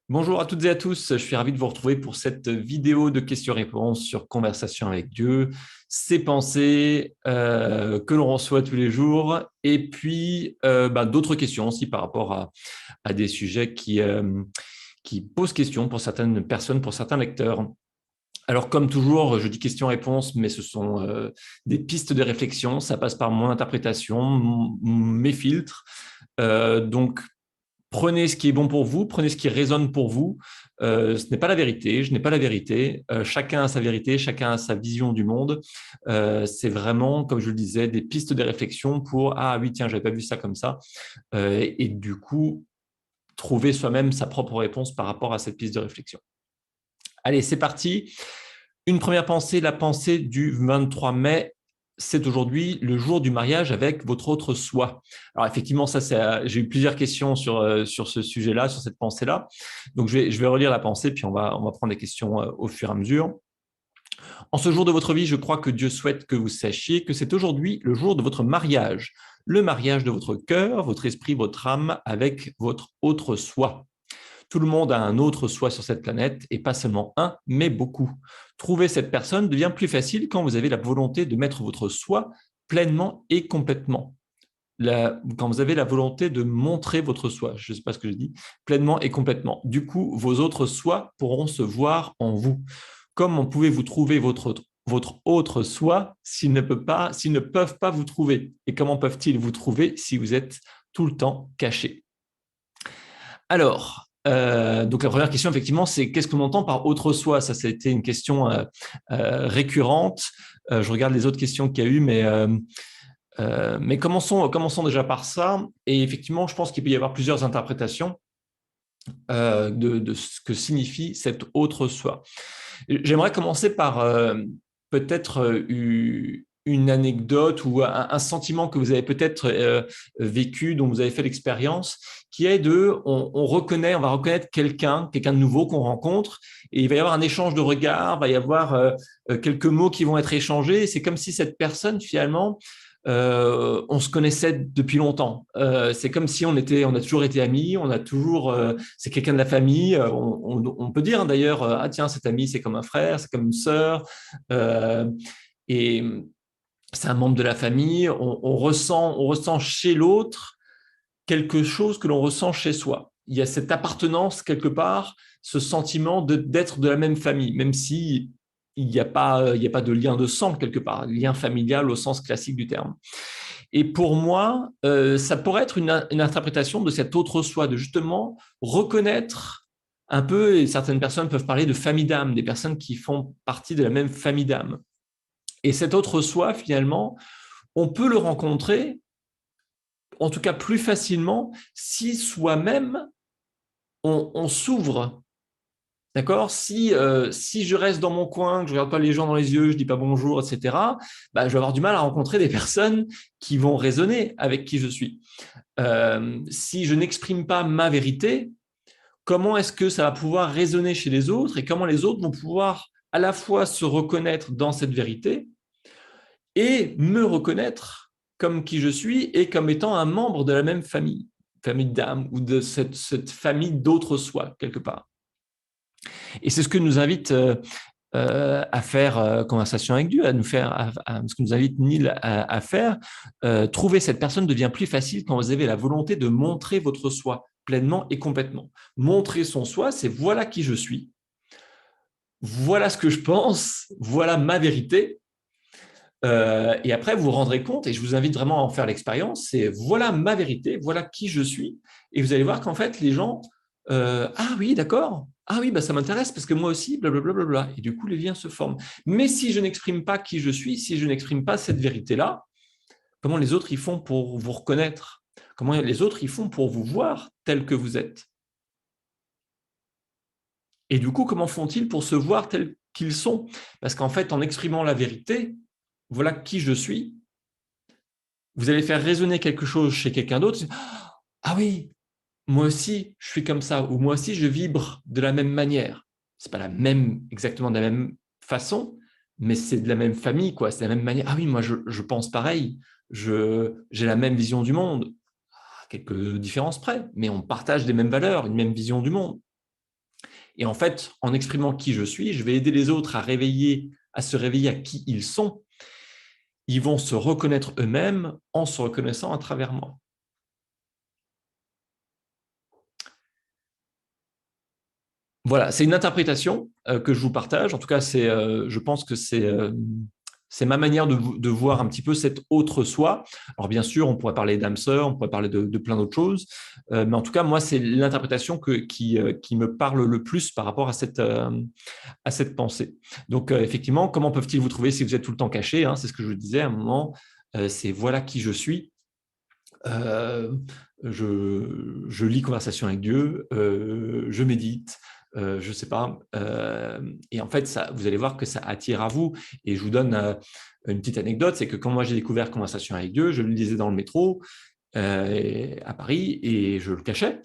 Bonjour à toutes et à tous, je suis ravi de vous retrouver pour cette vidéo de questions-réponses sur Conversation avec Dieu, ces pensées que l'on reçoit tous les jours et puis d'autres questions aussi par rapport à des sujets qui posent question pour certaines personnes, pour certains lecteurs. Alors comme toujours, je dis questions-réponses, mais ce sont des pistes de réflexion, ça passe par mon interprétation, mes filtres. Donc, prenez ce qui est bon pour vous, prenez ce qui résonne pour vous. Ce n'est pas la vérité, je n'ai pas la vérité. Chacun a sa vérité, chacun a sa vision du monde. C'est vraiment, comme je le disais, des pistes de réflexion pour ah oui, tiens, j'avais pas vu ça comme ça. Et du coup, trouver soi-même sa propre réponse par rapport à cette piste de réflexion. Allez, c'est parti. Une première pensée, la pensée du 23 mai. C'est aujourd'hui le jour du mariage avec votre autre soi. Alors effectivement, j'ai eu plusieurs questions sur ce sujet-là, sur cette pensée-là. Donc je vais relire la pensée, puis on va prendre des questions au fur et à mesure. En ce jour de votre vie, je crois que Dieu souhaite que vous sachiez que c'est aujourd'hui le jour de votre mariage, le mariage de votre cœur, votre esprit, votre âme avec votre autre soi. Tout le monde a un autre soi sur cette planète, et pas seulement un, mais beaucoup. Trouver cette personne devient plus facile quand vous avez la volonté de mettre votre soi pleinement et complètement. Quand vous avez la volonté de montrer votre soi, je ne sais pas ce que je dis, pleinement et complètement. Du coup, vos autres soi pourront se voir en vous. Comment pouvez-vous trouver votre autre soi s'ils ne peuvent pas vous trouver? Et comment peuvent-ils vous trouver si vous êtes tout le temps caché? Alors, donc la première question, effectivement, c'est qu'est-ce qu'on entend par autre soi? Ça, c'était une question récurrente. Je regarde les autres questions qu'il y a eu, mais commençons déjà par ça. Et effectivement, je pense qu'il peut y avoir plusieurs interprétations de ce que signifie cet autre soi. J'aimerais commencer par peut-être une anecdote ou un sentiment que vous avez peut-être vécu, dont vous avez fait l'expérience, qui est on va reconnaître quelqu'un de nouveau qu'on rencontre, et il va y avoir un échange de regards, il va y avoir quelques mots qui vont être échangés. C'est comme si cette personne, finalement, on se connaissait depuis longtemps. C'est comme si on a toujours été amis, c'est quelqu'un de la famille. On peut dire hein, d'ailleurs, ah tiens, cet ami, c'est comme un frère, c'est comme une sœur, et c'est un membre de la famille. On ressent chez l'autre quelque chose que l'on ressent chez soi. Il y a cette appartenance quelque part, ce sentiment d'être de la même famille, même si il n'y a pas de lien de sang quelque part, lien familial au sens classique du terme. Et pour moi, ça pourrait être une interprétation de cet autre soi, de justement reconnaître un peu, et certaines personnes peuvent parler de famille d'âme, des personnes qui font partie de la même famille d'âme. Et cet autre soi, finalement, on peut le rencontrer, en tout cas plus facilement, si soi-même, on s'ouvre. D'accord. Si je reste dans mon coin, que je ne regarde pas les gens dans les yeux, je ne dis pas bonjour, etc., je vais avoir du mal à rencontrer des personnes qui vont résonner avec qui je suis. Si je n'exprime pas ma vérité, comment est-ce que ça va pouvoir résonner chez les autres et comment les autres vont pouvoir à la fois se reconnaître dans cette vérité et me reconnaître comme qui je suis et comme étant un membre de la même famille d'âme ou de cette famille d'autres soi, quelque part. Et c'est ce que nous invite à faire conversation avec Dieu, ce que nous invite Neil à faire. Trouver cette personne devient plus facile quand vous avez la volonté de montrer votre soi pleinement et complètement. Montrer son soi, c'est voilà qui je suis, voilà ce que je pense, voilà ma vérité. Et après, vous vous rendrez compte, et je vous invite vraiment à en faire l'expérience, c'est voilà ma vérité, voilà qui je suis. Et vous allez voir qu'en fait, les gens, ah oui, d'accord, ah oui, ça m'intéresse parce que moi aussi, blablabla. Et du coup, les liens se forment. Mais si je n'exprime pas qui je suis, si je n'exprime pas cette vérité-là, comment les autres y font pour vous reconnaître? Comment les autres y font pour vous voir tel que vous êtes? Et du coup, comment font-ils pour se voir tels qu'ils sont? Parce qu'en fait, en exprimant la vérité, voilà qui je suis, vous allez faire résonner quelque chose chez quelqu'un d'autre. Ah oui, moi aussi, je suis comme ça, ou moi aussi, je vibre de la même manière. Ce n'est pas exactement de la même façon, mais c'est de la même famille, quoi. C'est de la même manière. Ah oui, moi, je pense pareil. J'ai la même vision du monde, à quelques différences près, mais on partage des mêmes valeurs, une même vision du monde. Et en fait, en exprimant qui je suis, je vais aider les autres à se réveiller à qui ils sont. Ils vont se reconnaître eux-mêmes en se reconnaissant à travers moi. Voilà, c'est une interprétation que je vous partage. En tout cas, je pense que c'est ma manière de voir un petit peu cet autre soi. Alors bien sûr, on pourrait parler d'âme sœur, on pourrait parler de plein d'autres choses, mais en tout cas, moi, c'est l'interprétation qui me parle le plus par rapport à cette pensée. Donc effectivement, comment peuvent-ils vous trouver si vous êtes tout le temps caché, hein? C'est ce que je vous disais à un moment, c'est voilà qui je suis. Je lis Conversation avec Dieu, je médite, je ne sais pas. Et en fait, vous allez voir que ça attire à vous. Et je vous donne une petite anecdote, c'est que quand moi j'ai découvert Conversation avec Dieu, je le lisais dans le métro à Paris et je le cachais.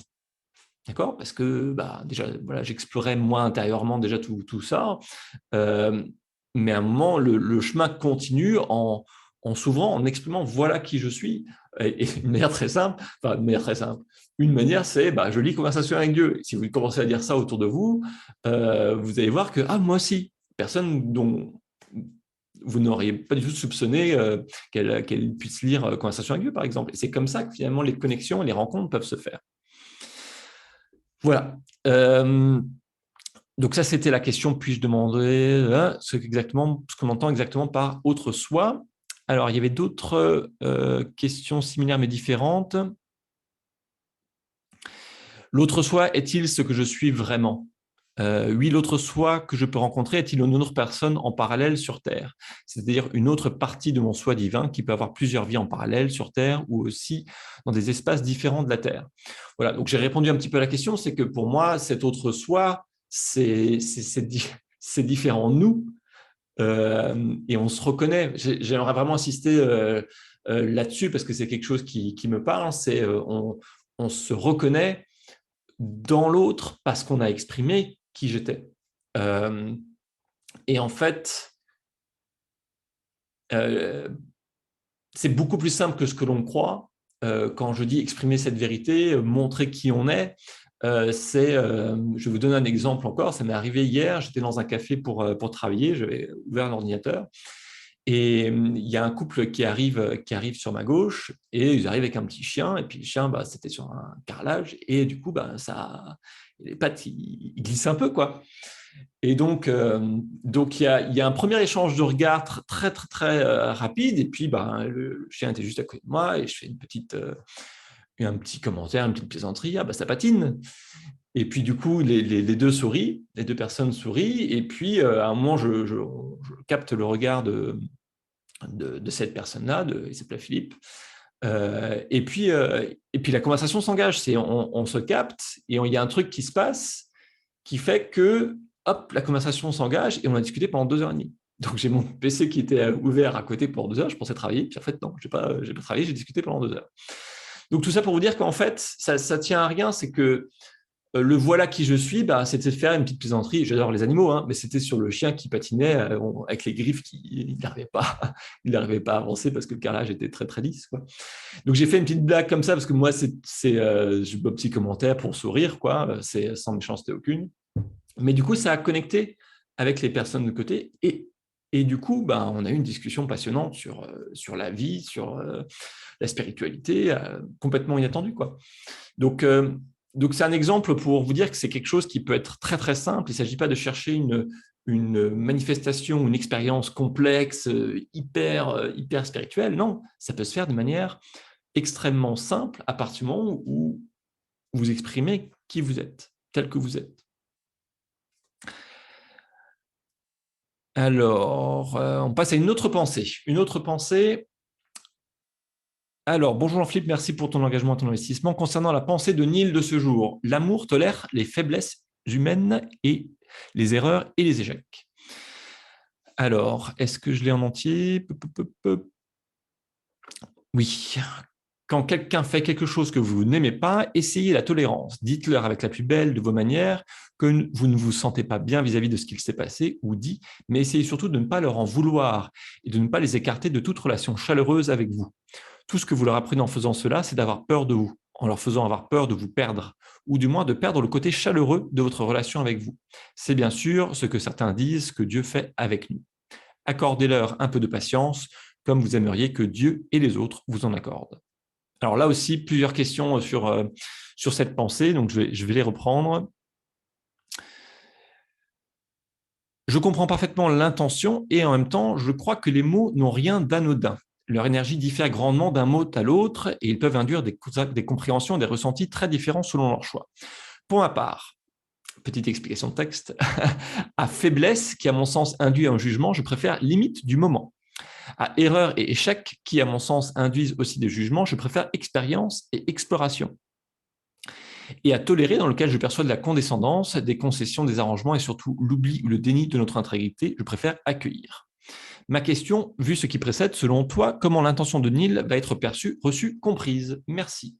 D'accord? Parce que déjà, voilà, j'explorais moi intérieurement déjà tout ça. Mais à un moment, le chemin continue en s'ouvrant, en exprimant voilà qui je suis. Et une manière très simple, une manière, c'est je lis Conversation avec Dieu. Si vous commencez à dire ça autour de vous, vous allez voir que moi aussi, personne dont vous n'auriez pas du tout soupçonné qu'elle puisse lire Conversation avec Dieu, par exemple. Et c'est comme ça que finalement les connexions et les rencontres peuvent se faire. Voilà. Donc ça, c'était la question, puis-je demander ce qu'on entend exactement par autre soi. Alors, il y avait d'autres questions similaires mais différentes. L'autre soi est-il ce que je suis vraiment? Oui, l'autre soi que je peux rencontrer est-il une autre personne en parallèle sur Terre? C'est-à-dire une autre partie de mon soi divin qui peut avoir plusieurs vies en parallèle sur Terre ou aussi dans des espaces différents de la Terre. Voilà, donc j'ai répondu un petit peu à la question, c'est que pour moi, cet autre soi, c'est différent de nous et on se reconnaît. J'aimerais vraiment insister là-dessus parce que c'est quelque chose qui me parle, c'est on se reconnaît dans l'autre parce qu'on a exprimé qui j'étais. Et en fait, c'est beaucoup plus simple que ce que l'on croit. Quand je dis exprimer cette vérité, montrer qui on est, je vais vous donner un exemple encore, ça m'est arrivé hier, j'étais dans un café pour travailler, j'avais ouvert un ordinateur, et il y a un couple qui arrive sur ma gauche, et ils arrivent avec un petit chien, et puis le chien, c'était sur un carrelage, et du coup, les pattes, ils glissent un peu, quoi. Et donc il y a un premier échange de regards très, très, très rapide, et puis le chien était juste à côté de moi, et je fais un petit commentaire, une petite plaisanterie, ça patine. Et puis du coup, les deux sourient, les deux personnes sourient, et puis à un moment, je capte le regard de cette personne-là, il s'appelait Philippe, et puis la conversation s'engage, on se capte, et il y a un truc qui se passe qui fait que, hop, la conversation s'engage, et on a discuté pendant 2h30. Donc j'ai mon PC qui était ouvert à côté pendant 2 heures, je pensais travailler, puis en fait non, j'ai pas travaillé, j'ai discuté pendant 2 heures. Donc tout ça pour vous dire qu'en fait, ça tient à rien, c'est que le voilà qui je suis, c'était de faire une petite plaisanterie. J'adore les animaux, hein, mais c'était sur le chien qui patinait avec les griffes, il n'arrivait pas à avancer parce que le carrelage était très très lisse, quoi. Donc j'ai fait une petite blague comme ça parce que moi je fais un petit commentaire pour sourire, quoi. C'est sans méchanceté aucune. Mais du coup ça a connecté avec les personnes de côté et du coup on a eu une discussion passionnante sur la vie, sur la spiritualité, complètement inattendue, quoi. Donc, c'est un exemple pour vous dire que c'est quelque chose qui peut être très, très simple. Il ne s'agit pas de chercher une manifestation, une expérience complexe, hyper spirituelle. Non, ça peut se faire de manière extrêmement simple à partir du moment où vous exprimez qui vous êtes, tel que vous êtes. Alors, on passe à une autre pensée. Une autre pensée. Alors, bonjour Jean-Philippe, merci pour ton engagement et ton investissement. Concernant la pensée de Neil de ce jour, l'amour tolère les faiblesses humaines et les erreurs et les échecs. Alors, est-ce que je l'ai en entier? Oui. Quand quelqu'un fait quelque chose que vous n'aimez pas, essayez la tolérance. Dites-leur avec la plus belle de vos manières que vous ne vous sentez pas bien vis-à-vis de ce qu'il s'est passé ou dit, mais essayez surtout de ne pas leur en vouloir et de ne pas les écarter de toute relation chaleureuse avec vous. Tout ce que vous leur apprenez en faisant cela, c'est d'avoir peur de vous. en leur faisant avoir peur de vous perdre, ou du moins de perdre le côté chaleureux de votre relation avec vous. C'est bien sûr ce que certains disent que Dieu fait avec nous. Accordez-leur un peu de patience, comme vous aimeriez que Dieu et les autres vous en accordent. Alors là aussi, plusieurs questions sur cette pensée, donc je vais les reprendre. Je comprends parfaitement l'intention et en même temps, je crois que les mots n'ont rien d'anodin. Leur énergie diffère grandement d'un mot à l'autre et ils peuvent induire des compréhensions et des ressentis très différents selon leur choix. Pour ma part, petite explication de texte, à faiblesse, qui à mon sens induit un jugement, je préfère limite du moment. À erreur et échec, qui à mon sens induisent aussi des jugements, je préfère expérience et exploration. Et à tolérer, dans lequel je perçois de la condescendance, des concessions, des arrangements et surtout l'oubli ou le déni de notre intégrité, je préfère accueillir. Ma question, vu ce qui précède, selon toi, comment l'intention de Neil va être perçue, reçue, comprise? Merci.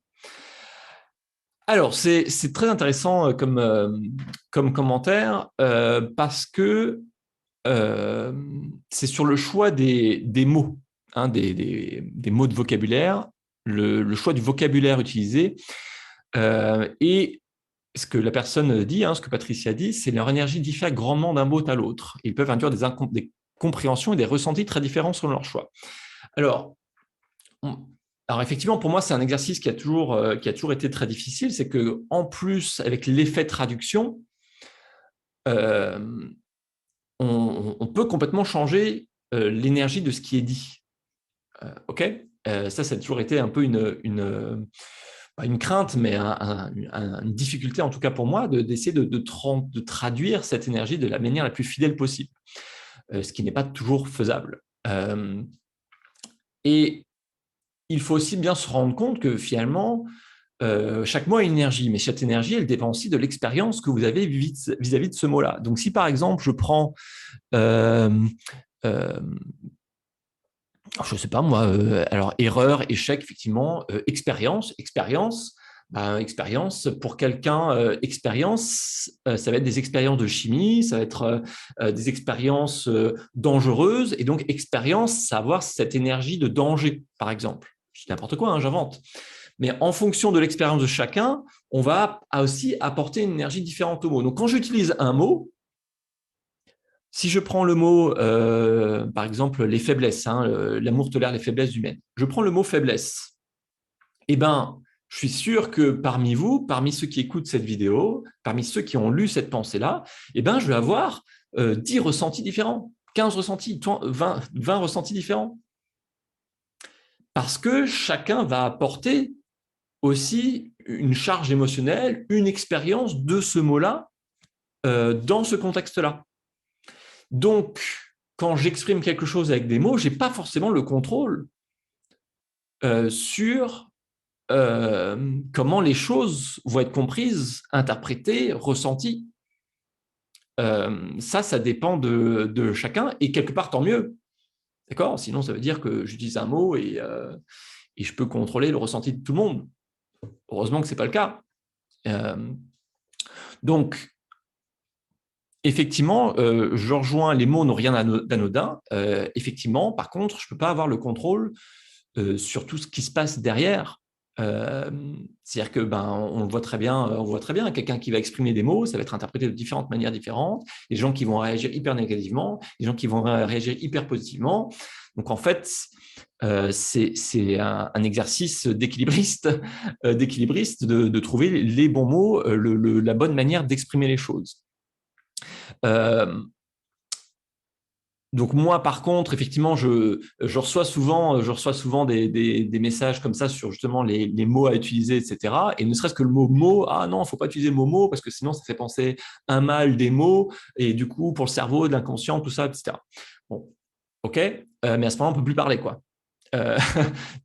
Alors, c'est très intéressant comme commentaire parce que c'est sur le choix des mots, hein, des mots de vocabulaire, le choix du vocabulaire utilisé. Et ce que la personne dit, hein, ce que Patricia dit, c'est leur énergie diffère grandement d'un mot à l'autre. Ils peuvent induire des compréhensions et des ressentis très différents selon leur choix. Alors, effectivement, pour moi, c'est un exercice qui a toujours été très difficile. C'est que, en plus, avec l'effet traduction, on peut complètement changer l'énergie de ce qui est dit. OK, ça a toujours été un peu pas une crainte, mais une difficulté, en tout cas pour moi, d'essayer de traduire cette énergie de la manière la plus fidèle possible, ce qui n'est pas toujours faisable. Et il faut aussi bien se rendre compte que finalement, chaque mot a une énergie, mais cette énergie, elle dépend aussi de l'expérience que vous avez vis-à-vis de ce mot-là. Donc, si par exemple, je prends, je ne sais pas moi, alors erreur, échec, effectivement, expérience, expérience, pour quelqu'un, expérience, ça va être des expériences de chimie, ça va être des expériences dangereuses, et donc expérience, savoir cette énergie de danger, par exemple. C'est n'importe quoi, hein, j'invente. Mais en fonction de l'expérience de chacun, on va aussi apporter une énergie différente au mot. Donc, quand j'utilise un mot, si je prends le mot, par exemple, les faiblesses, hein, l'amour tolère les faiblesses humaines, je prends le mot faiblesse, eh ben, je suis sûr que parmi vous, parmi ceux qui écoutent cette vidéo, parmi ceux qui ont lu cette pensée-là, eh ben, je vais avoir 10 ressentis différents, 15 ressentis, 20 ressentis différents. Parce que chacun va apporter aussi une charge émotionnelle, une expérience de ce mot-là dans ce contexte-là. Donc, quand j'exprime quelque chose avec des mots, je n'ai pas forcément le contrôle sur comment les choses vont être comprises, interprétées, ressenties. Ça dépend de chacun, et quelque part, tant mieux. D'accord? Sinon, ça veut dire que j'utilise un mot et je peux contrôler le ressenti de tout le monde. Heureusement que ce n'est pas le cas. Donc, effectivement, je rejoins, les mots n'ont rien d'anodin. Effectivement, par contre, je ne peux pas avoir le contrôle sur tout ce qui se passe derrière. C'est-à-dire que on voit très bien, quelqu'un qui va exprimer des mots, ça va être interprété de différentes manières différentes. Des gens qui vont réagir hyper négativement, des gens qui vont réagir hyper positivement. Donc en fait, c'est un exercice d'équilibriste, de trouver les bons mots, la bonne manière d'exprimer les choses. Donc moi, par contre, effectivement, je reçois souvent des messages comme ça sur justement les mots à utiliser, etc. Et ne serait-ce que le mot, ah non, il ne faut pas utiliser le mot parce que sinon, ça fait penser un mal des mots, et du coup, pour le cerveau, de l'inconscient, tout ça, etc. Bon, ok, mais à ce moment-là, on ne peut plus parler, quoi.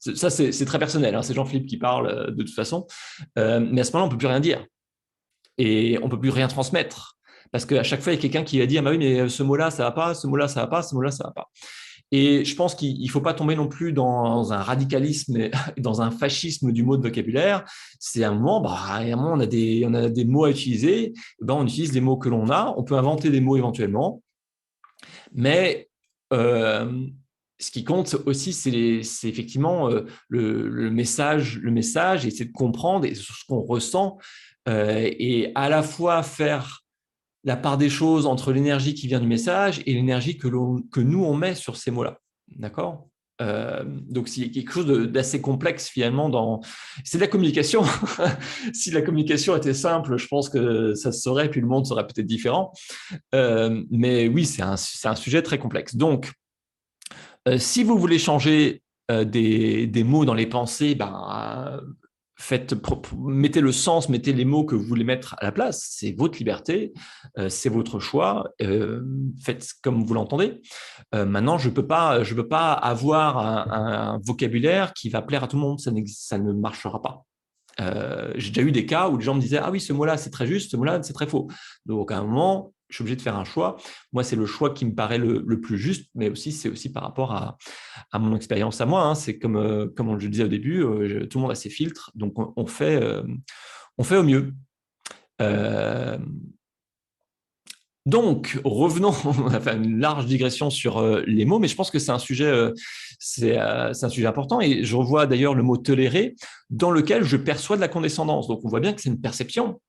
Ça, c'est très personnel, hein, c'est Jean-Philippe qui parle de toute façon. Mais à ce moment-là, on ne peut plus rien dire. Et on ne peut plus rien transmettre. Parce qu'à chaque fois, il y a quelqu'un qui va dire, ah oui, mais ce mot-là, ça ne va pas, ce mot-là, ça ne va pas, ce mot-là, ça ne va pas. Et je pense qu'il ne faut pas tomber non plus dans un radicalisme, dans un fascisme du mot de vocabulaire. C'est un moment, on a des mots à utiliser, on utilise les mots que l'on a, on peut inventer des mots éventuellement, mais ce qui compte aussi, c'est effectivement le message, et essayer de comprendre et ce qu'on ressent, et à la fois faire la part des choses entre l'énergie qui vient du message et l'énergie que nous, on met sur ces mots-là. D'accord? Donc, c'est quelque chose d'assez complexe finalement. C'est de la communication. Si la communication était simple, je pense que ça se saurait, puis le monde serait peut-être différent. Mais oui, c'est un sujet très complexe. Donc, si vous voulez changer des mots dans les pensées, mettez le sens, mettez les mots que vous voulez mettre à la place. C'est votre liberté, c'est votre choix. Faites comme vous l'entendez. Maintenant, je peux pas avoir un vocabulaire qui va plaire à tout le monde. Ça ne marchera pas. J'ai déjà eu des cas où les gens me disaient « Ah oui, ce mot-là, c'est très juste, ce mot-là, c'est très faux. » Donc, à un moment, je suis obligé de faire un choix. Moi, c'est le choix qui me paraît le plus juste, mais aussi, c'est aussi par rapport à mon expérience à moi. Hein. C'est comme on le disait au début, tout le monde a ses filtres, donc on fait au mieux. Donc, revenons, on a fait une large digression sur les mots, mais je pense que c'est un sujet important. Et je revois d'ailleurs le mot tolérer, dans lequel je perçois de la condescendance. Donc, on voit bien que c'est une perception,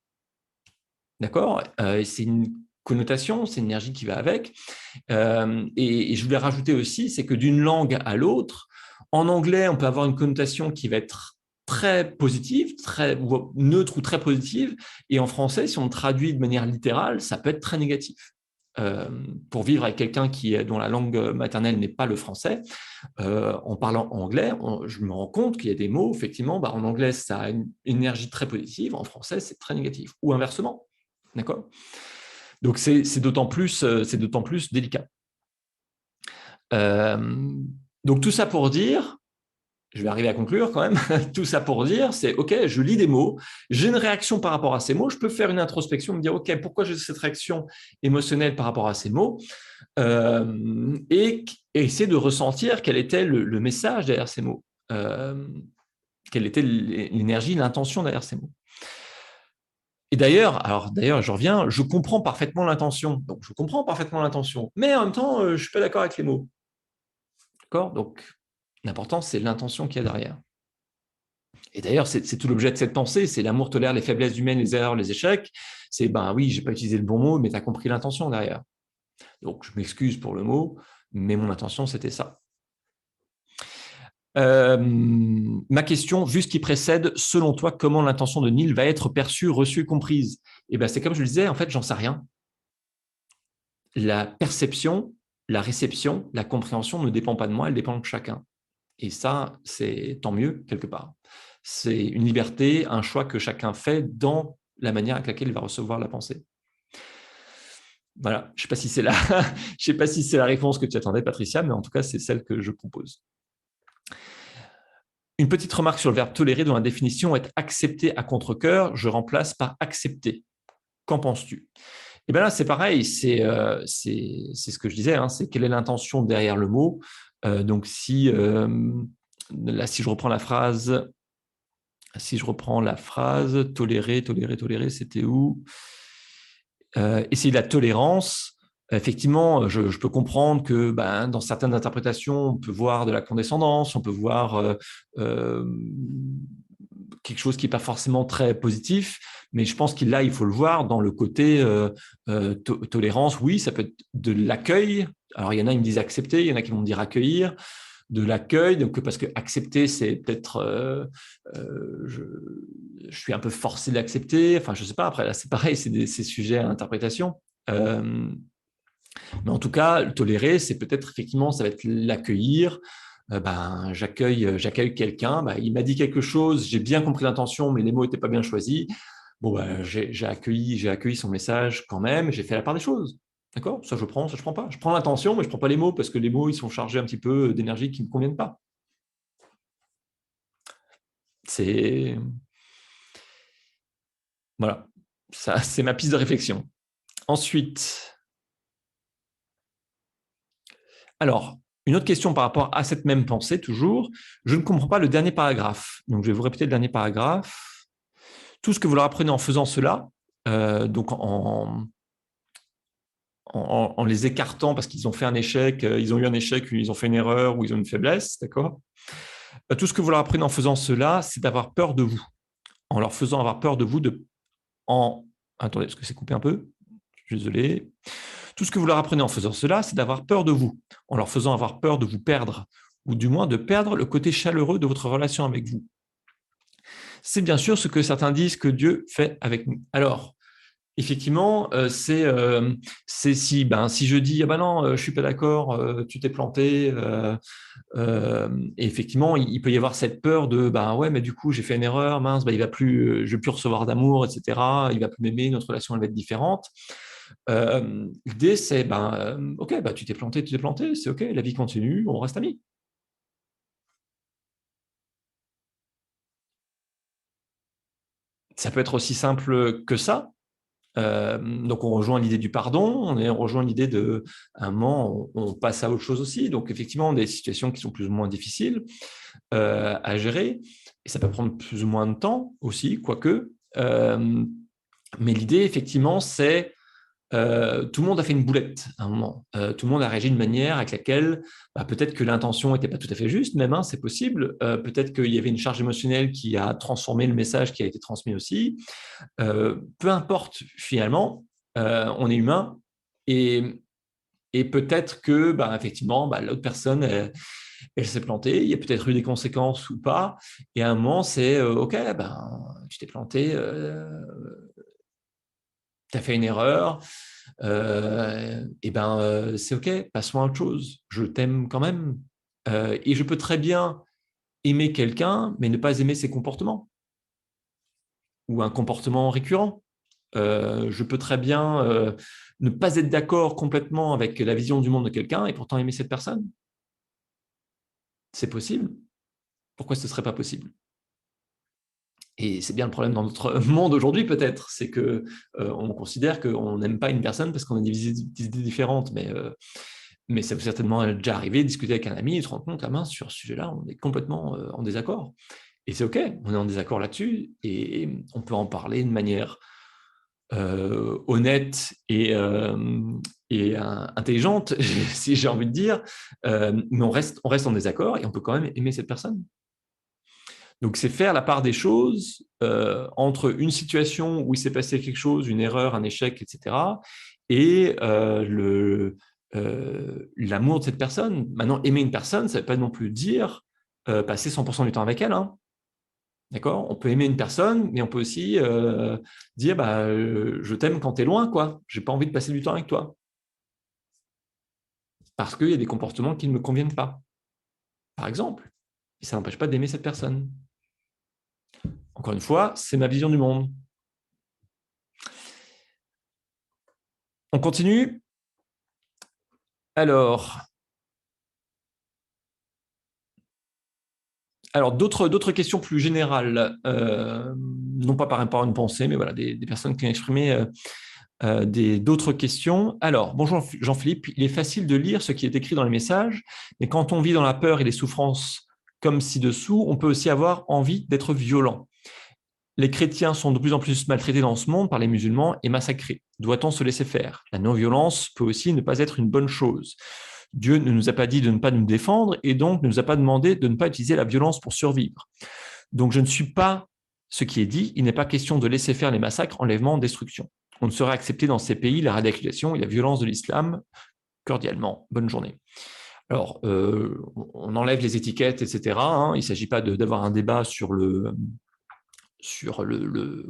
d'accord, c'est une connotation, c'est une énergie qui va avec. Et je voulais rajouter aussi, c'est que d'une langue à l'autre, en anglais, on peut avoir une connotation qui va être très positive, très neutre ou très positive, et en français, si on traduit de manière littérale, ça peut être très négatif. Pour vivre avec quelqu'un dont la langue maternelle n'est pas le français, en parlant anglais, je me rends compte qu'il y a des mots, effectivement, en anglais, ça a une énergie très positive, en français, c'est très négatif, ou inversement. D'accord ? Donc, c'est d'autant plus délicat. Donc, tout ça pour dire, je vais arriver à conclure quand même, tout ça pour dire, c'est OK, je lis des mots, j'ai une réaction par rapport à ces mots, je peux faire une introspection, me dire OK, pourquoi j'ai cette réaction émotionnelle par rapport à ces mots, et essayer de ressentir quel était le message derrière ces mots, quelle était l'énergie, l'intention derrière ces mots. Et d'ailleurs, je reviens, je comprends parfaitement l'intention. Donc, je comprends parfaitement l'intention, mais en même temps, je ne suis pas d'accord avec les mots. D'accord ? Donc, l'important, c'est l'intention qu'il y a derrière. Et d'ailleurs, c'est tout l'objet de cette pensée, c'est l'amour tolère les faiblesses humaines, les erreurs, les échecs. C'est, oui, je n'ai pas utilisé le bon mot, mais tu as compris l'intention derrière. Donc, je m'excuse pour le mot, mais mon intention, c'était ça. Ma question, vu ce qui précède, selon toi, comment l'intention de Neil va être perçue, reçue, comprise ? Eh bien, c'est comme je le disais, en fait, j'en sais rien. La perception, la réception, la compréhension ne dépend pas de moi, elle dépend de chacun. Et ça, c'est tant mieux, quelque part. C'est une liberté, un choix que chacun fait dans la manière avec laquelle il va recevoir la pensée. Voilà, je ne sais pas si c'est je sais pas si c'est la réponse que tu attendais, Patricia, mais en tout cas, c'est celle que je propose. Une petite remarque sur le verbe tolérer dont la définition est accepter à contre-cœur, je remplace par accepter. Qu'en penses-tu ? Et bien là, c'est pareil, c'est ce que je disais, hein, c'est quelle est l'intention derrière le mot. Donc, là, si je reprends la phrase, tolérer, c'était où ? Essayer de la tolérance. Effectivement, je peux comprendre que dans certaines interprétations, on peut voir de la condescendance, on peut voir quelque chose qui n'est pas forcément très positif, mais je pense qu'il là, il faut le voir dans le côté tolérance. Oui, ça peut être de l'accueil. Alors, il y en a qui me disent accepter, il y en a qui vont me dire accueillir, de l'accueil, donc parce que accepter, c'est peut-être je suis un peu forcé d'accepter. Enfin, je sais pas. Après, là, c'est pareil, c'est sujets à interprétation. Mais en tout cas, le tolérer, c'est peut-être effectivement, ça va être l'accueillir. J'accueille quelqu'un. Il m'a dit quelque chose, j'ai bien compris l'intention, mais les mots n'étaient pas bien choisis. Bon, j'ai accueilli son message quand même. J'ai fait la part des choses. D'accord ? Ça, je prends, ça, je prends pas. Je prends l'intention, mais je prends pas les mots parce que les mots, ils sont chargés un petit peu d'énergie qui ne me conviennent pas. C'est voilà, ça, c'est ma piste de réflexion. Ensuite, alors, une autre question par rapport à cette même pensée, toujours. Je ne comprends pas le dernier paragraphe. Donc, je vais vous répéter le dernier paragraphe. Tout ce que vous leur apprenez en faisant cela, donc en en les écartant parce qu'ils ont fait un échec, ils ont eu un échec, ils ont fait une erreur ou ils ont une faiblesse, d'accord? Tout ce que vous leur apprenez en faisant cela, c'est d'avoir peur de vous. En leur faisant avoir peur de vous, Attendez, est-ce que c'est coupé un peu? Je suis désolé. Tout ce que vous leur apprenez en faisant cela, c'est d'avoir peur de vous, en leur faisant avoir peur de vous perdre, ou du moins de perdre le côté chaleureux de votre relation avec vous. C'est bien sûr ce que certains disent que Dieu fait avec nous. Alors, effectivement, c'est si je dis ah ben non, je suis pas d'accord, tu t'es planté, et effectivement, il peut y avoir cette peur de ouais, mais du coup j'ai fait une erreur, mince, je vais plus recevoir d'amour, etc. Il va plus m'aimer, notre relation elle va être différente. L'idée c'est ok, tu t'es planté, c'est ok, la vie continue, on reste amis. Ça peut être aussi simple que ça. Donc on rejoint l'idée du pardon, on rejoint l'idée de un moment on passe à autre chose aussi. Donc effectivement des situations qui sont plus ou moins difficiles à gérer et ça peut prendre plus ou moins de temps aussi, quoique. Mais l'idée effectivement c'est tout le monde a fait une boulette à un moment. Tout le monde a réagi d'une manière avec laquelle peut-être que l'intention n'était pas tout à fait juste, même, c'est possible. Peut-être qu'il y avait une charge émotionnelle qui a transformé le message qui a été transmis aussi. Peu importe, finalement, on est humain et peut-être que, effectivement, l'autre personne, elle s'est plantée. Il y a peut-être eu des conséquences ou pas. Et à un moment, c'est OK, tu t'es planté, tu as fait une erreur. C'est OK, passons à autre chose. Je t'aime quand même. Et je peux très bien aimer quelqu'un, mais ne pas aimer ses comportements ou un comportement récurrent. Je peux très bien ne pas être d'accord complètement avec la vision du monde de quelqu'un et pourtant aimer cette personne. C'est possible. Pourquoi ce ne serait pas possible? Et c'est bien le problème dans notre monde aujourd'hui, peut-être. C'est qu'on considère qu'on n'aime pas une personne parce qu'on a des idées différentes. Mais ça peut certainement déjà arriver de discuter avec un ami et de se rendre compte, sur ce sujet-là, on est complètement en désaccord. Et c'est OK, on est en désaccord là-dessus et on peut en parler de manière honnête et intelligente, si j'ai envie de dire, mais on reste en désaccord et on peut quand même aimer cette personne. Donc, c'est faire la part des choses entre une situation où il s'est passé quelque chose, une erreur, un échec, etc., et l'amour de cette personne. Maintenant, aimer une personne, ça ne veut pas non plus dire passer 100% du temps avec elle. Hein. D'accord? On peut aimer une personne, mais on peut aussi dire je t'aime quand tu es loin, quoi. Je n'ai pas envie de passer du temps avec toi. Parce qu'il y a des comportements qui ne me conviennent pas, par exemple. Et ça n'empêche pas d'aimer cette personne. Encore une fois, c'est ma vision du monde. On continue. Alors d'autres questions plus générales, non pas par rapport à une pensée, mais voilà, des personnes qui ont exprimé d'autres questions. Alors, bonjour Jean-Philippe, il est facile de lire ce qui est écrit dans les messages, mais quand on vit dans la peur et les souffrances comme ci-dessous, on peut aussi avoir envie d'être violent. Les chrétiens sont de plus en plus maltraités dans ce monde par les musulmans et massacrés. Doit-on se laisser faire? La non-violence peut aussi ne pas être une bonne chose. Dieu ne nous a pas dit de ne pas nous défendre et donc ne nous a pas demandé de ne pas utiliser la violence pour survivre. Donc je ne suis pas ce qui est dit. Il n'est pas question de laisser faire les massacres, enlèvements, destructions. On ne saurait accepter dans ces pays la radicalisation et la violence de l'islam. Cordialement, bonne journée. Alors, on enlève les étiquettes, etc. Hein. Il ne s'agit pas d'avoir un débat sur le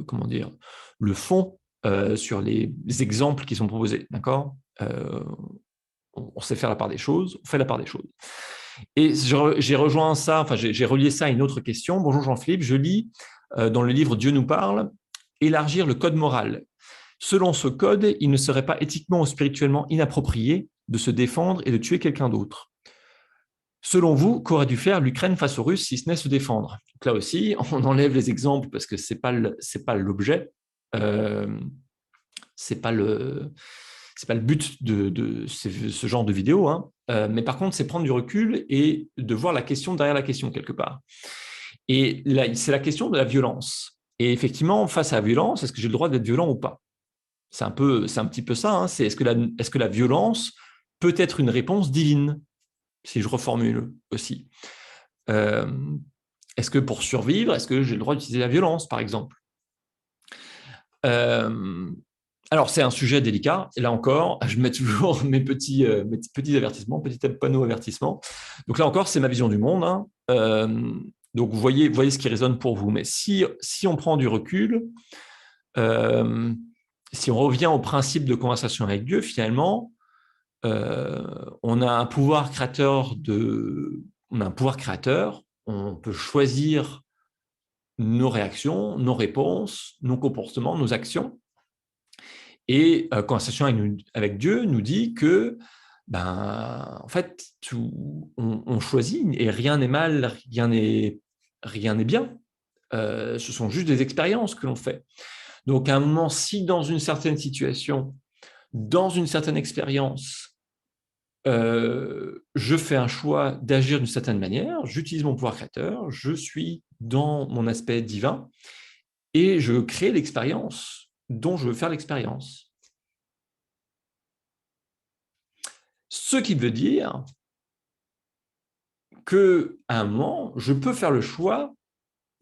comment dire, le fond, sur les exemples qui sont proposés, d'accord? On sait faire la part des choses, on fait la part des choses. Et j'ai rejoint ça, enfin j'ai relié ça à une autre question. Bonjour Jean-Philippe, je lis dans le livre Dieu nous parle, élargir le code moral. Selon ce code, il ne serait pas éthiquement ou spirituellement inapproprié de se défendre et de tuer quelqu'un d'autre. Selon vous, qu'aurait dû faire l'Ukraine face aux Russes si ce n'est se défendre? Donc là aussi, on enlève les exemples parce que c'est pas l'objet, c'est pas le but de ce genre de vidéo. Hein. Mais par contre, c'est prendre du recul et de voir la question derrière la question quelque part. Et là, c'est la question de la violence. Et effectivement, face à la violence, est-ce que j'ai le droit d'être violent ou pas? C'est un petit peu ça. Hein. C'est est-ce que la violence peut être une réponse divine, si je reformule aussi. Est-ce que pour survivre, est-ce que j'ai le droit d'utiliser la violence, par exemple? Alors, c'est un sujet délicat. Et là encore, je mets toujours mes petits avertissements, petits panneaux avertissements. Donc là encore, c'est ma vision du monde. Hein. Donc, vous voyez ce qui résonne pour vous. Mais si on prend du recul, si on revient au principe de conversation avec Dieu, finalement, on a un pouvoir créateur, on peut choisir nos réactions, nos réponses, nos comportements, nos actions. Et conversation avec Dieu nous dit que, en fait, on choisit et rien n'est mal, rien n'est bien. Ce sont juste des expériences que l'on fait. Donc, à un moment, si dans une certaine situation, dans une certaine expérience, je fais un choix d'agir d'une certaine manière, j'utilise mon pouvoir créateur, je suis dans mon aspect divin et je crée l'expérience dont je veux faire l'expérience. Ce qui veut dire qu'à un moment, je peux faire le choix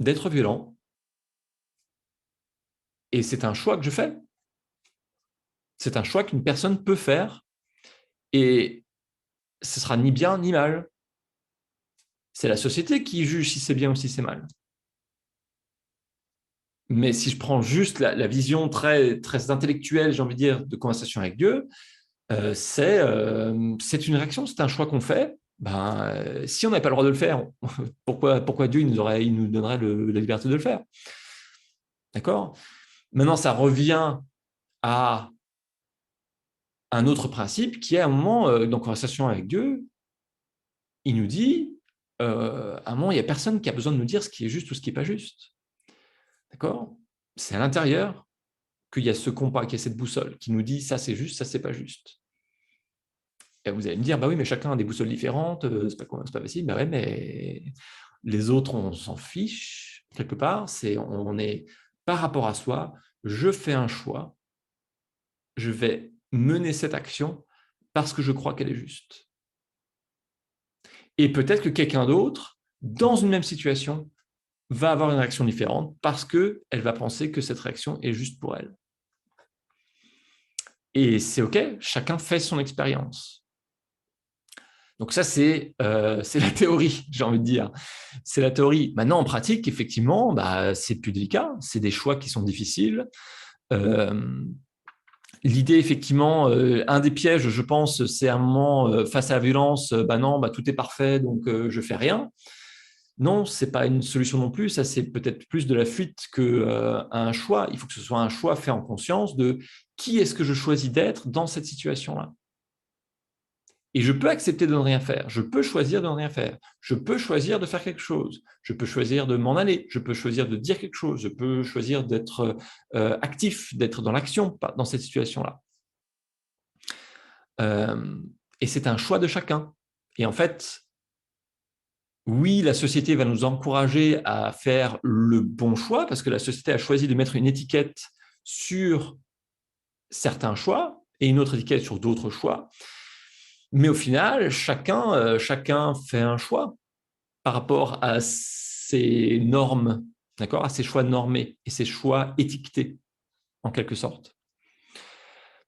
d'être violent. Et c'est un choix que je fais. C'est un choix qu'une personne peut faire. Et ce sera ni bien ni mal. C'est la société qui juge si c'est bien ou si c'est mal. Mais si je prends juste la vision très, très intellectuelle, j'ai envie de dire, de conversation avec Dieu, c'est une réaction, c'est un choix qu'on fait. Si on n'avait pas le droit de le faire, pourquoi Dieu il nous donnerait la liberté de le faire? D'accord? Maintenant, ça revient à un autre principe qui est à un moment, dans conversation avec Dieu, il nous dit, à un moment, il n'y a personne qui a besoin de nous dire ce qui est juste ou ce qui n'est pas juste. D'accord? C'est à l'intérieur qu'il y a ce compas, qu'il y a cette boussole qui nous dit ça c'est juste, ça c'est pas juste. Et vous allez me dire, bah oui, mais chacun a des boussoles différentes, c'est pas facile. Bah ouais, mais les autres, on s'en fiche quelque part. On est par rapport à soi. Je fais un choix. Je vais mener cette action parce que je crois qu'elle est juste. Et peut-être que quelqu'un d'autre, dans une même situation, va avoir une réaction différente parce qu'elle va penser que cette réaction est juste pour elle. Et c'est OK, chacun fait son expérience. Donc ça, c'est la théorie, j'ai envie de dire. C'est la théorie. Maintenant, en pratique, effectivement, c'est plus délicat. C'est des choix qui sont difficiles. L'idée, effectivement, un des pièges, je pense, c'est un moment, face à la violence, non, tout est parfait, donc je fais rien. Non, ce n'est pas une solution non plus. Ça, c'est peut-être plus de la fuite qu'un choix. Il faut que ce soit un choix fait en conscience de qui est-ce que je choisis d'être dans cette situation-là. Et je peux accepter de ne rien faire. Je peux choisir de ne rien faire. Je peux choisir de faire quelque chose. Je peux choisir de m'en aller. Je peux choisir de dire quelque chose. Je peux choisir d'être actif, d'être dans l'action dans cette situation-là. Et c'est un choix de chacun. Et en fait, oui, la société va nous encourager à faire le bon choix parce que la société a choisi de mettre une étiquette sur certains choix et une autre étiquette sur d'autres choix. Mais au final, chacun fait un choix par rapport à ses normes, d'accord, à ses choix normés et ses choix étiquetés, en quelque sorte.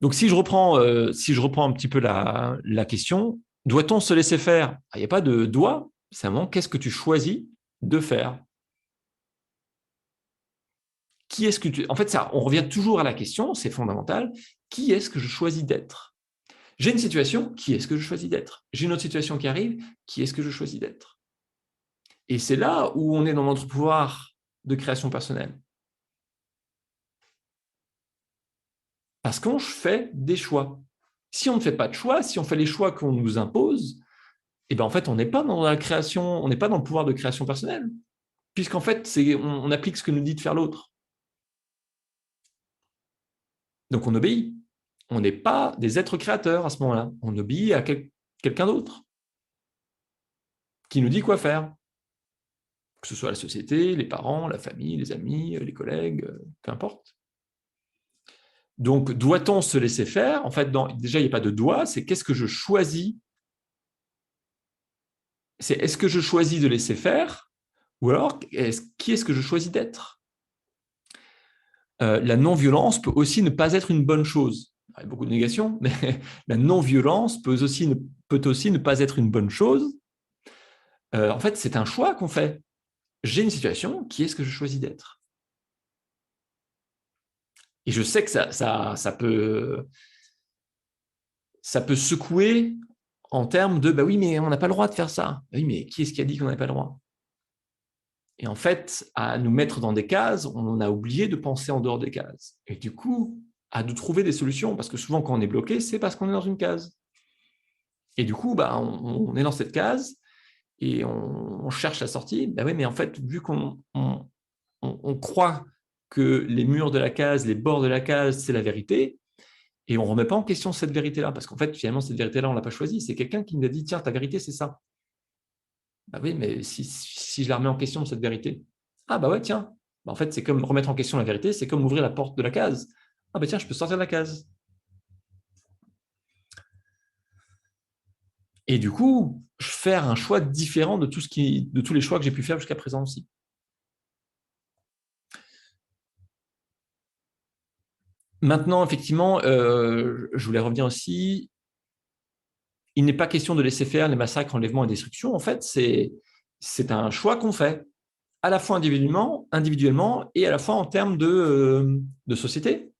Donc, si je reprends un petit peu la question, doit-on se laisser faire? Il n'y a pas de doit, c'est vraiment qu'est-ce que tu choisis de faire? Qui est-ce que tu... En fait, ça, on revient toujours à la question, c'est fondamental, qui est-ce que je choisis d'être? J'ai une situation, qui est-ce que je choisis d'être? J'ai une autre situation qui arrive, qui est-ce que je choisis d'être? Et c'est là où on est dans notre pouvoir de création personnelle. Parce qu'on fait des choix. Si on ne fait pas de choix, si on fait les choix qu'on nous impose, en fait, on n'est pas dans la création, on n'est pas dans le pouvoir de création personnelle. Puisqu'en fait, on applique ce que nous dit de faire l'autre. Donc on obéit. On n'est pas des êtres créateurs à ce moment-là. On obéit à quelqu'un d'autre qui nous dit quoi faire. Que ce soit la société, les parents, la famille, les amis, les collègues, peu importe. Donc, doit-on se laisser faire? En fait, déjà, il n'y a pas de doit, c'est qu'est-ce que je choisis? C'est est-ce que je choisis de laisser faire? Ou alors, qui est-ce que je choisis d'être? La non-violence peut aussi ne pas être une bonne chose. Il y a beaucoup de négations, mais la non-violence peut aussi ne pas être une bonne chose. En fait, c'est un choix qu'on fait. J'ai une situation, qui est-ce que je choisis d'être? Et je sais que ça peut secouer en termes de bah oui, mais on n'a pas le droit de faire ça. Bah oui, mais qui est-ce qui a dit qu'on n'avait pas le droit? Et en fait, à nous mettre dans des cases, on a oublié de penser en dehors des cases. Et du coup, à nous trouver des solutions, parce que souvent, quand on est bloqué, c'est parce qu'on est dans une case. Et du coup, bah, on est dans cette case et on cherche la sortie. Bah oui, mais en fait, vu qu'on croit que les murs de la case, les bords de la case, c'est la vérité, et on ne remet pas en question cette vérité-là, parce qu'en fait, finalement, cette vérité-là, on ne l'a pas choisie. C'est quelqu'un qui nous a dit, tiens, ta vérité, c'est ça. Bah oui, mais si je la remets en question, cette vérité, ah bah ouais, tiens, bah en fait, c'est comme remettre en question la vérité, c'est comme ouvrir la porte de la case. Ah bah tiens, je peux sortir de la case. Et du coup, faire un choix différent de tous les choix que j'ai pu faire jusqu'à présent aussi. Maintenant, effectivement, je voulais revenir aussi, il n'est pas question de laisser faire les massacres, enlèvements et destructions. En fait, c'est un choix qu'on fait, à la fois individuellement et à la fois en termes de société.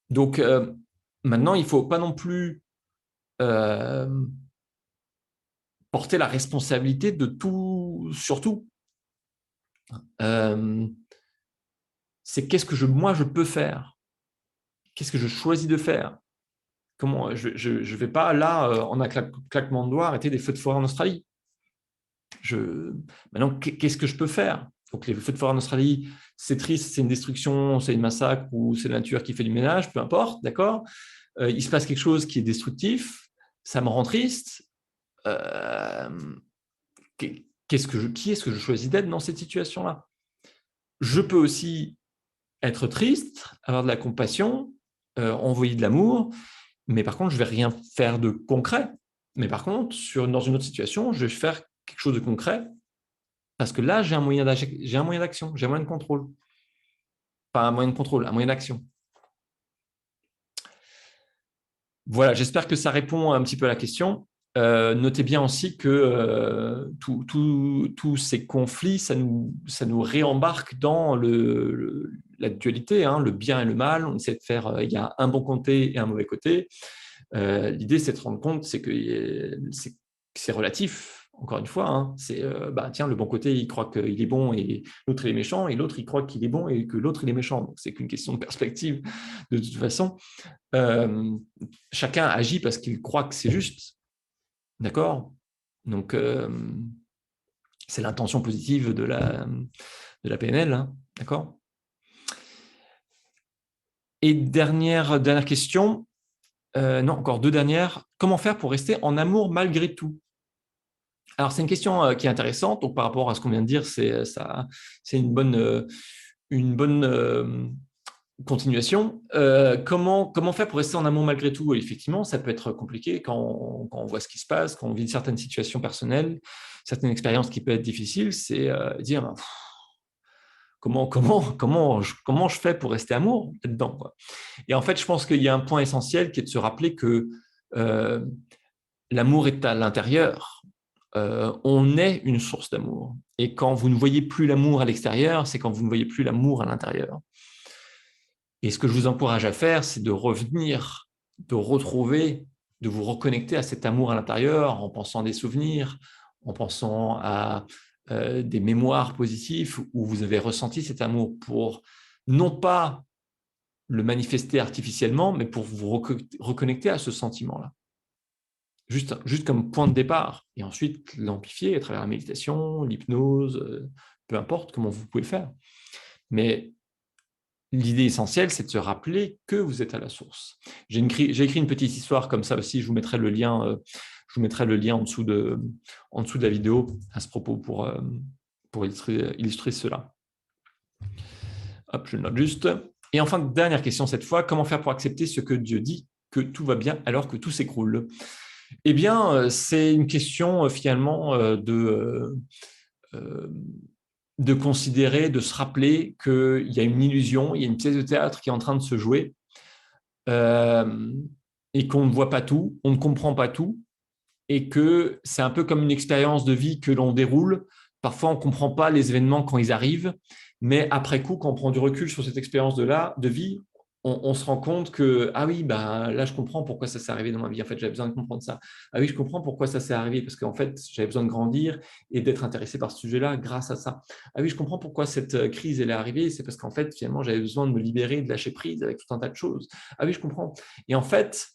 Donc, maintenant, il ne faut pas non plus euh, porter la responsabilité de tout, surtout. C'est qu'est-ce que moi, je peux faire? Qu'est-ce que je choisis de faire? Comment, je ne vais pas, là, en un claquement de doigts, arrêter des feux de forêt en Australie. Maintenant, qu'est-ce que je peux faire? Donc, les feux de forêt en Australie, c'est triste, c'est une destruction, c'est une massacre ou c'est la nature qui fait du ménage, peu importe, d'accord? Il se passe quelque chose qui est destructif, ça me rend triste. Euh, qui est-ce que je choisis d'être dans cette situation-là? Je peux aussi être triste, avoir de la compassion, envoyer de l'amour, mais par contre, je ne vais rien faire de concret. Mais par contre, dans une autre situation, je vais faire quelque chose de concret parce que là, j'ai un moyen d'action, j'ai un moyen de contrôle. Pas un moyen de contrôle, un moyen d'action. Voilà, j'espère que ça répond un petit peu à la question. Notez bien aussi que tous ces conflits, ça nous réembarque dans la dualité, hein, le bien et le mal. On essaie de faire, il y a un bon côté et un mauvais côté. L'idée, c'est de se rendre compte, c'est que c'est relatif. Encore une fois, hein, c'est bah, tiens, le bon côté, il croit qu'il est bon et l'autre il est méchant, et l'autre il croit qu'il est bon et que l'autre il est méchant. Donc c'est qu'une question de perspective de toute façon. Euh, Chacun agit parce qu'il croit que c'est juste, d'accord? Donc c'est l'intention positive de la PNL, hein, d'accord? Et dernière question, non, encore deux dernières. Comment faire pour rester en amour malgré tout? Alors, c'est une question qui est intéressante. Donc, par rapport à ce qu'on vient de dire, c'est une bonne continuation. Comment faire pour rester en amour malgré tout? Effectivement, ça peut être compliqué quand on voit ce qui se passe, quand on vit certaines situations personnelles, certaines expériences qui peuvent être difficiles. C'est dire comment je fais pour rester amour là-dedans, quoi. Et en fait, je pense qu'il y a un point essentiel qui est de se rappeler que euh, l'amour est à l'intérieur. On est une source d'amour. Et quand vous ne voyez plus l'amour à l'extérieur, c'est quand vous ne voyez plus l'amour à l'intérieur. Et ce que je vous encourage à faire, c'est de revenir, de retrouver, de vous reconnecter à cet amour à l'intérieur en pensant à des souvenirs, en pensant à des mémoires positives où vous avez ressenti cet amour pour non pas le manifester artificiellement, mais pour vous reconnecter à ce sentiment-là. Juste comme point de départ, et ensuite l'amplifier à travers la méditation, l'hypnose, peu importe comment vous pouvez faire. Mais l'idée essentielle, c'est de se rappeler que vous êtes à la source. J'ai écrit une petite histoire comme ça aussi, je vous mettrai le lien en dessous de la vidéo à ce propos pour illustrer cela. Hop, je le note juste. Et enfin, dernière question cette fois, comment faire pour accepter ce que Dieu dit, que tout va bien alors que tout s'écroule? Eh bien, c'est une question finalement de considérer, de se rappeler qu'il y a une illusion, il y a une pièce de théâtre qui est en train de se jouer et qu'on ne voit pas tout, on ne comprend pas tout et que c'est un peu comme une expérience de vie que l'on déroule. Parfois, on ne comprend pas les événements quand ils arrivent, mais après coup, quand on prend du recul sur cette expérience de vie, on se rend compte que, ah oui, bah, là, je comprends pourquoi ça s'est arrivé dans ma vie. En fait, j'avais besoin de comprendre ça. Ah oui, je comprends pourquoi ça s'est arrivé, parce qu'en fait, j'avais besoin de grandir et d'être intéressé par ce sujet-là grâce à ça. Ah oui, je comprends pourquoi cette crise elle est arrivée, c'est parce qu'en fait, finalement, j'avais besoin de me libérer, de lâcher prise avec tout un tas de choses. Ah oui, je comprends. Et en fait,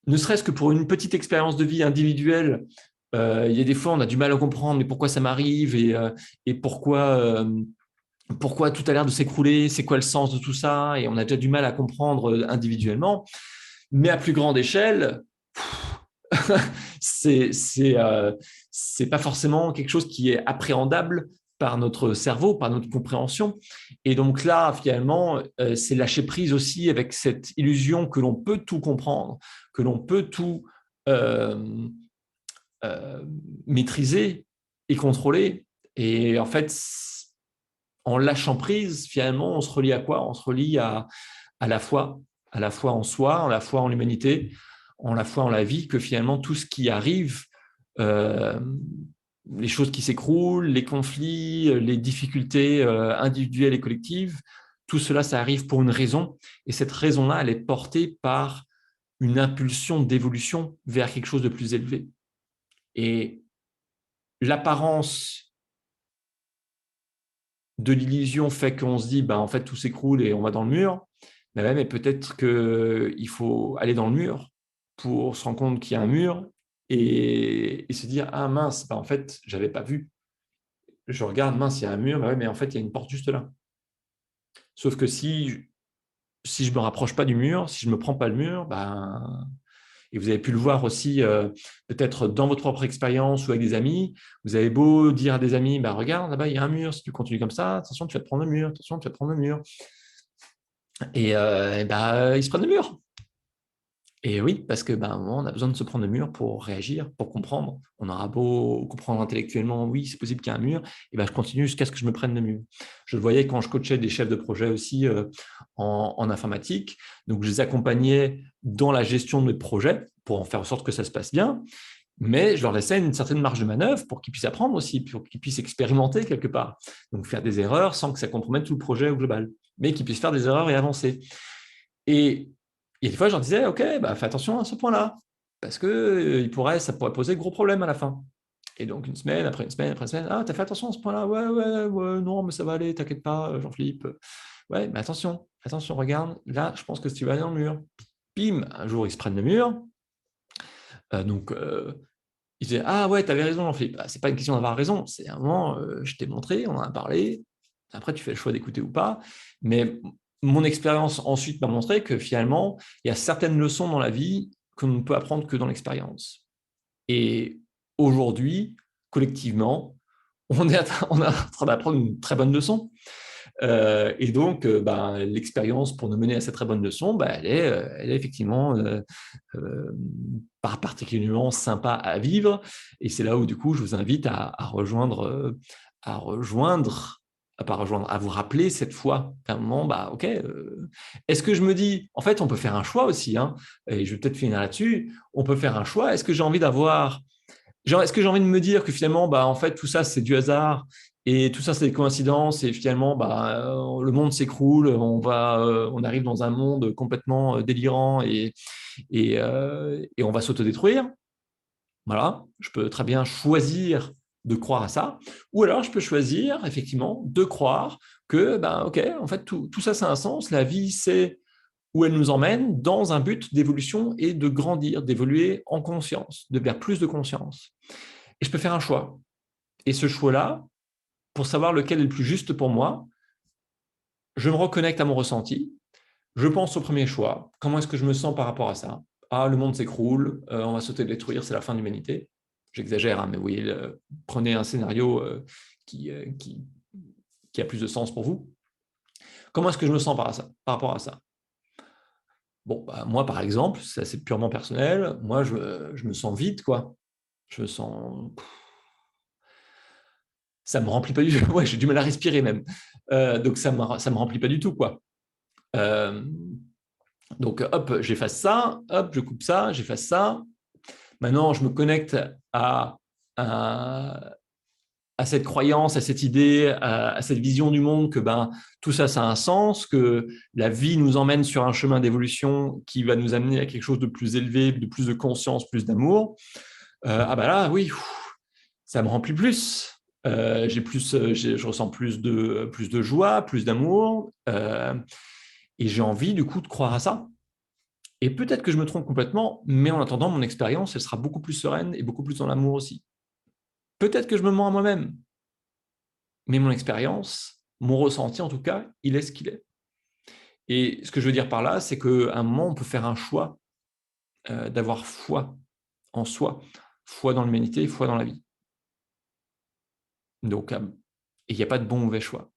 ne serait-ce que pour une petite expérience de vie individuelle, il y a des fois, on a du mal à comprendre, mais pourquoi ça m'arrive et pourquoi tout a l'air de s'écrouler, c'est quoi le sens de tout ça, et on a déjà du mal à comprendre individuellement. Mais à plus grande échelle, c'est pas forcément quelque chose qui est appréhendable par notre cerveau, par notre compréhension. Et donc là, finalement, c'est lâcher prise aussi avec cette illusion que l'on peut tout comprendre, que l'on peut tout euh, euh, maîtriser et contrôler. Et en fait, en lâchant prise, finalement, on se relie à quoi? On se relie à la foi en soi, à la foi en l'humanité, en la foi en la vie, que finalement tout ce qui arrive, euh, les choses qui s'écroulent, les conflits, les difficultés individuelles et collectives, tout cela, ça arrive pour une raison. Et cette raison-là, elle est portée par une impulsion d'évolution vers quelque chose de plus élevé. Et l'apparence de l'illusion fait qu'on se dit, bah, en fait, tout s'écroule et on va dans le mur. Mais peut-être qu'il faut aller dans le mur pour se rendre compte qu'il y a un mur et se dire, ah mince, bah, en fait, je n'avais pas vu. Je regarde, mince, il y a un mur, mais en fait, il y a une porte juste là. Sauf que si je ne me rapproche pas du mur, si je ne me prends pas le mur, ben, et vous avez pu le voir aussi peut-être dans votre propre expérience ou avec des amis, vous avez beau dire à des amis, bah, regarde, là-bas, il y a un mur, si tu continues comme ça, attention, tu vas te prendre le mur, attention, tu vas te prendre le mur. Et bah, ils se prennent le mur. Et oui, parce que bah, à un moment, on a besoin de se prendre le mur pour réagir, pour comprendre. On aura beau comprendre intellectuellement, oui, c'est possible qu'il y ait un mur, et ben, je continue jusqu'à ce que je me prenne le mur. Je le voyais quand je coachais des chefs de projet aussi en informatique. Donc, je les accompagnais dans la gestion de mes projets pour en faire en sorte que ça se passe bien, mais je leur laissais une certaine marge de manœuvre pour qu'ils puissent apprendre aussi, pour qu'ils puissent expérimenter quelque part. Donc, faire des erreurs sans que ça compromette tout le projet au global, mais qu'ils puissent faire des erreurs et avancer. Et des fois, je leur disais, OK, bah, fais attention à ce point-là, parce que ça pourrait poser de gros problèmes à la fin. Et donc, une semaine, après une semaine, après une semaine, ah, t'as fait attention à ce point-là, ouais, non, mais ça va aller, t'inquiète pas, Jean-Philippe. Ouais, mais attention, regarde, là, je pense que si tu vas aller dans le mur, bim, un jour, ils se prennent le mur. Donc, ils disaient, ah ouais, t'avais raison, Jean-Philippe. Bah, c'est pas une question d'avoir raison, c'est un moment, je t'ai montré, on en a parlé. Après, tu fais le choix d'écouter ou pas. Mais mon expérience ensuite m'a montré que finalement, il y a certaines leçons dans la vie qu'on ne peut apprendre que dans l'expérience. Et aujourd'hui, collectivement, on est en train d'apprendre une très bonne leçon. Et donc, l'expérience pour nous mener à cette très bonne leçon, elle est effectivement particulièrement sympa à vivre. Et c'est là où, du coup, je vous invite à rejoindre, à vous rappeler cette fois, à un moment, OK, est-ce que je me dis, en fait, on peut faire un choix aussi, hein, et je vais peut-être finir là-dessus, on peut faire un choix, est-ce que j'ai envie d'avoir est-ce que j'ai envie de me dire que finalement, en fait, tout ça, c'est du hasard et tout ça, c'est des coïncidences et finalement, le monde s'écroule, on arrive dans un monde complètement délirant et on va s'autodétruire. Voilà, je peux très bien choisir de croire à ça, ou alors je peux choisir effectivement de croire que, ok, en fait, tout ça, c'est un sens. La vie, c'est où elle nous emmène dans un but d'évolution et de grandir, d'évoluer en conscience, de vers plus de conscience. Et je peux faire un choix. Et ce choix-là, pour savoir lequel est le plus juste pour moi, je me reconnecte à mon ressenti, je pense au premier choix, comment est-ce que je me sens par rapport à ça? Ah, le monde s'écroule, on va s'autodétruire, c'est la fin de l'humanité. J'exagère, hein, mais oui, prenez un scénario qui a plus de sens pour vous. Comment est-ce que je me sens par rapport à ça? Bon, bah, moi, par exemple, c'est purement personnel. Moi, je me sens vide, quoi. Je me sens... Ça me remplit pas du tout. Ouais, j'ai du mal à respirer même. Donc, ça me remplit pas du tout, quoi. Euh, donc, hop, j'efface ça. Hop, je coupe ça. J'efface ça. Maintenant, je me connecte à, à cette croyance, à cette idée, à cette vision du monde que ben, tout ça, ça a un sens, que la vie nous emmène sur un chemin d'évolution qui va nous amener à quelque chose de plus élevé, de plus de conscience, plus d'amour. Ah ben là, oui, ça me remplit plus. Je ressens plus de joie, plus d'amour, et j'ai envie du coup de croire à ça. Et peut-être que je me trompe complètement, mais en attendant, mon expérience, elle sera beaucoup plus sereine et beaucoup plus dans l'amour aussi. Peut-être que je me mens à moi-même, mais mon expérience, mon ressenti en tout cas, il est ce qu'il est. Et ce que je veux dire par là, c'est qu'à un moment, on peut faire un choix d'avoir foi en soi, foi dans l'humanité, foi dans la vie. Donc, il n'y a pas de bon ou mauvais choix.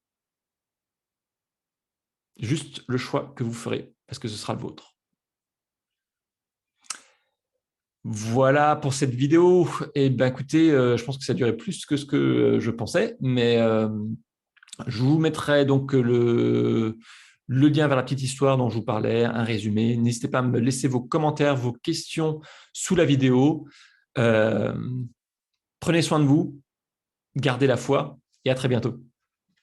Juste le choix que vous ferez, parce que ce sera le vôtre. Voilà pour cette vidéo. Et ben écoutez, je pense que ça durait plus que ce que je pensais, mais je vous mettrai donc le lien vers la petite histoire dont je vous parlais, un résumé. N'hésitez pas à me laisser vos commentaires, vos questions sous la vidéo. Prenez soin de vous, gardez la foi et à très bientôt.